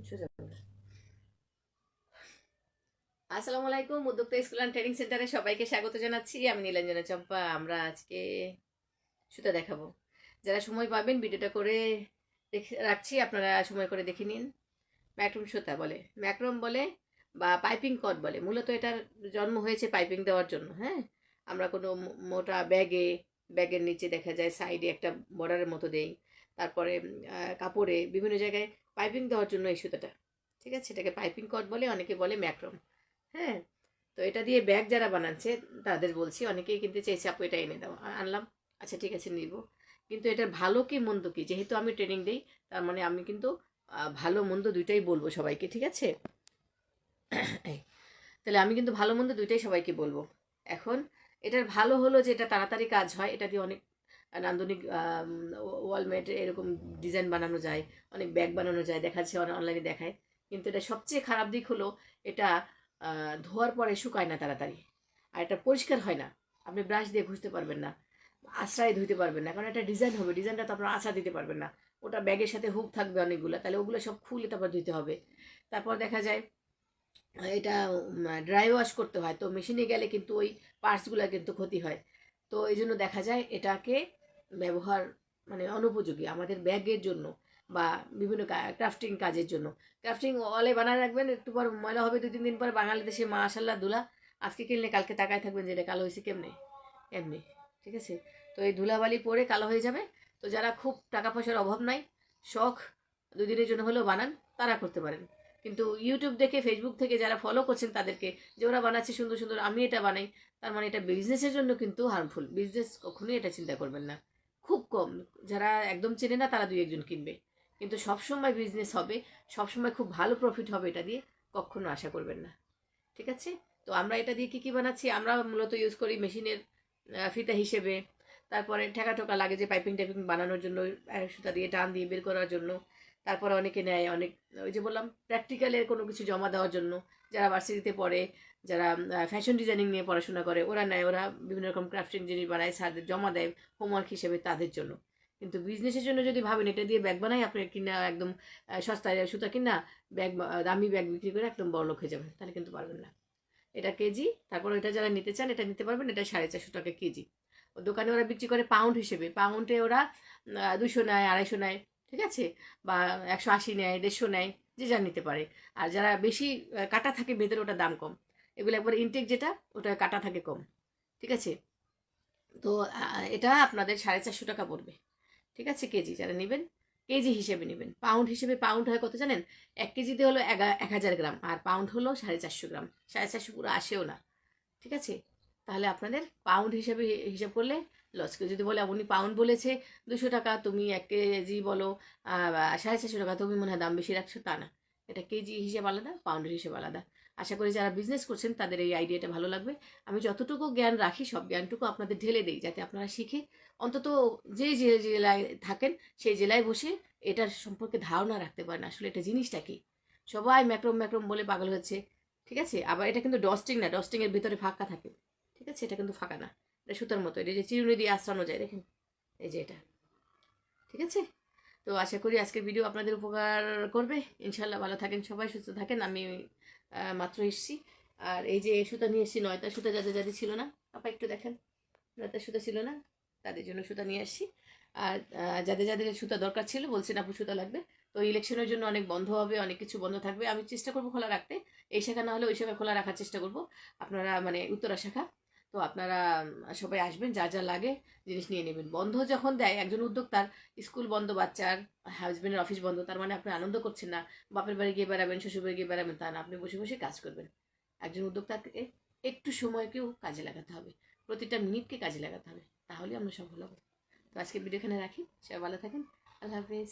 সোজা কর। আসসালামু আলাইকুম, উদ্যোক্তা স্কুল অ্যান্ড ট্রেনিং সেন্টারে সবাইকে স্বাগত জানাচ্ছি। আমি নীলাঞ্জনা চম্পা। আমরা আজকে সুতা দেখাবো। যারা সময় পাবেন ভিডিওটা করে রাখছি, আপনারা সময় করে দেখে নিন। ম্যাক্রম সুতা বলে, ম্যাক্রম বলে বা পাইপিং কট বলে। মূলত এটার জন্ম হয়েছে পাইপিং দেওয়ার জন্য। হ্যাঁ, আমরা কোনো মোটা ব্যাগের নিচে দেখা যায় সাইডে একটা বর্ডারের মতো দেই। তারপরে কাপড়ে বিভিন্ন জায়গায় পাইপিং দেওয়ার জন্য এই সুতাটা। ঠিক আছে, এটাকে পাইপিং কট বলে, অনেকে বলে ম্যাক্রম। হ্যাঁ, তো এটা দিয়ে ব্যাগ যারা বানাচ্ছে তাদের বলছি, অনেকেই কিনতে চাইছে, আপু এটা এনে দাও। আনলাম, আচ্ছা ঠিক আছে নিব। কিন্তু এটার ভালো কি মন্দ কি, যেহেতু আমি ট্রেনিং দিই, তার মানে আমি কিন্তু ভালো মন্দ দুইটাই বলবো সবাইকে। ঠিক আছে, এই, তাহলে আমি কিন্তু ভালো মন্দ দুইটাই সবাইকে বলবো। এখন এটার ভালো হলো যে এটা তাড়াতাড়ি কাজ হয়। এটা দিয়ে অনেক নান্দনিক ওয়ালমেট এরকম ডিজাইন বানানো যায়, অনেক ব্যাগ বানানো যায়, দেখা যাচ্ছে অনলাইনে দেখায়। কিন্তু এটা সবচেয়ে খারাপ দিক হলো এটা ধোয়ার পরে শুকায় না তাড়াতাড়ি, আর এটা পরিষ্কার হয় না। আপনি ব্রাশ দিয়ে ঘষতে পারবেন না, আশ্রয় ধুইতে পারবেন না, কারণ এটা ডিজাইন হবে, ডিজাইনটা তো আপনার আশা দিতে পারবেন না। ওটা ব্যাগের সাথে হুক থাকবে অনেকগুলো, তাহলে ওগুলো সব খুলে তারপর ধুইতে হবে। তারপর দেখা যায় এটা ড্রাই ওয়াশ করতে হয়, তো মেশিনে গেলে কিন্তু ওই পার্টসগুলো কিন্তু ক্ষতি হয়। তো এই জন্য দেখা যায় এটাকে ব্যবহার মানে অনুপযোগী আমাদের ব্যাগের জন্য বা বিভিন্ন ক্রাফটিং কাজের জন্য। ক্রাফটিং ওয়ালে বানায় রাখবেন, একটু পর ময়লা হবে, 2-3 দিন পর বাঙালি দেশে মাশাল্লাহ ধুলা। আজকে কিনলে কালকে তাকায় থাকবেন যে এটা কালো হয়েছে কেমনে, এমনি। ঠিক আছে, তো এই ধুলাবালি পরে কালো হয়ে যাবে। তো যারা খুব টাকা পয়সার অভাব নাই, শখ 2 দিনের জন্য হলেও বানান, তারা করতে পারেন। কিন্তু ইউটিউব দেখে, ফেসবুক থেকে যারা ফলো করছেন তাদেরকে, যে ওরা বানাচ্ছে সুন্দর সুন্দর, আমি এটা বানাই, তার মানে এটা বিজনেসের জন্য কিন্তু হার্মফুল। বিজনেস কখনোই এটা চিন্তা করবেন না। খুব কম, যারা একদম চেনে না তারা 2-1 জন কিনবে, কিন্তু সবসময় বিজনেস হবে, সবসময় খুব ভালো প্রফিট হবে এটা দিয়ে, কখনো আশা করবেন না। ঠিক আছে, তো আমরা এটা দিয়ে কি কি বানাচ্ছি, আমরা মূলত ইউজ করি মেশিনের ফিতা হিসেবে। তারপরে ঠেকা ঠোকা লাগে যে পাইপিং টাইপিং বানানোর জন্য, সুতা দিয়ে টান দিয়ে বের করার জন্য। তারপরে অনেকে নেয়, অনেক ওই যে বললাম প্র্যাকটিক্যালের কোনো কিছু জমা দেওয়ার জন্য, যারা ভার্সিটিতে পড়ে, যারা ফ্যাশন ডিজাইনিং নিয়ে পড়াশোনা করে, ওরা নেয়, ওরা বিভিন্ন রকম ক্রাফটিং জিনিস বানায়, স্যারদের জমা দেয় হোমওয়ার্ক হিসেবে তাদের জন্য। কিন্তু বিজনেসের জন্য যদি ভাবেন এটা দিয়ে ব্যাগ বানাই, আপনি কিনা একদম সস্তায় সুতা কিনা ব্যাগ, দামি ব্যাগ বিক্রি করে একদম বড়লোক হয়ে যাবেন, তাহলে কিন্তু পারবেন না। এটা কেজি, তারপর এটা যারা নিতে চান এটা নিতে পারবেন। এটা 450 টাকা কেজি। ও দোকানে ওরা বিক্রি করে পাউন্ড হিসেবে, পাউন্ডে ওরা 200 নেয়, 250 নেয়। ঠিক আছে, বা 180 নেয়, 150 নেয়, যে যা নিতে পারে। আর যারা বেশি কাটা থাকে ভেতরে, ওটা দাম কম। এগুলো একবার ইনটেক যেটা, ওটা কাটা থাকে কম। ঠিক আছে, তো এটা আপনাদের 450 টাকা পড়বে। ঠিক আছে, কেজি যারা নেবেন কেজি হিসেবে নেবেন। পাউন্ড হিসেবে, পাউন্ড হয় কত জানেন? 1 কেজিতে হলো 1000 গ্রাম, আর পাউন্ড হলো 450 গ্রাম। 450 পুরো আসেও না। ঠিক আছে, তাহলে আপনাদের পাউন্ড হিসেবে হিসাব করলে লস। কেউ যদি বলে উনি পাউন্ড বলেছে 200 টাকা, তুমি 1 কেজি বলো 450 টাকা, তুমি মনে হয় দাম বেশি রাখছো, তা না। এটা কেজি হিসেব আলাদা, পাউন্ডের হিসেব আলাদা। আশা করি যারা বিজনেস করছেন তাদের এই আইডিয়াটা ভালো লাগবে। আমি যতটুকু জ্ঞান রাখি সব জ্ঞানটুকু আপনাদের ঢেলে দিই, যাতে আপনারা শিখে অন্তত যে যে জেলায় থাকেন সেই জেলায় বসে এটার সম্পর্কে ধারণা রাখতে পারেন, আসলে এটা জিনিসটা কি। সবাই ম্যাক্রোম ম্যাক্রোম বলে পাগল হচ্ছে। ঠিক আছে, আবার এটা কিন্তু ডস্টিং না, ডস্টিং এর ভিতরে ফাঁকা থাকে। ঠিক আছে, এটা কিন্তু ফাঁকা না, এটা সুতার মতো, এটা যে চিরুনি দিয়ে আঁচড়ানো যায়, দেখেন এই যে এটা। ঠিক আছে, তো আশা করি আজকের ভিডিও আপনাদের উপকার করবে। ইনশাল্লাহ ভালো থাকেন সবাই, সুস্থ থাকেন। আমি মাত্র এসেছি, আর এই যে সুতা নিয়ে এসেছি 9টা সুতা, যাদের যাদের ছিল না, আপা একটু দেখেন, 9টা সুতা ছিল না, তাদের জন্য সুতা নিয়ে আসছি। আর যাদের যাদের সুতা দরকার ছিল বলছেন আপু সুতা লাগবে, তো ইলেকশনের জন্য অনেক বন্ধ হবে, অনেক কিছু বন্ধ থাকবে, আমি চেষ্টা করবো খোলা রাখতে। এই শাখা না হলে ওই শাখা খোলা রাখার চেষ্টা করব। আপনারা মানে উত্তরা শাখা, তো আপনারা সবাই আসবেন, যা যা লাগে জিনিস নিয়ে নেবেন। বন্ধ যখন দেয় একজন উদ্যোক্তার, স্কুল বন্ধ, বাচ্চার হাজবেন্ডের অফিস বন্ধ, তার মানে আপনি আনন্দ করছেন না, বাপের বাড়ি গিয়ে বেড়াবেন, শ্বশুর বাড়ি গিয়ে বেড়াবেন, তা না, আপনি বসে বসে কাজ করবেন। একজন উদ্যোক্তাকে একটু সময়কেও কাজে লাগাতে হবে, প্রতিটা মিনিটকে কাজে লাগাতে হবে, তাহলে আমরা সফল হব। তো আজকে ভিডিও এখানে রাখি, সবাই ভালো থাকেন, আল্লাহ হাফিজ।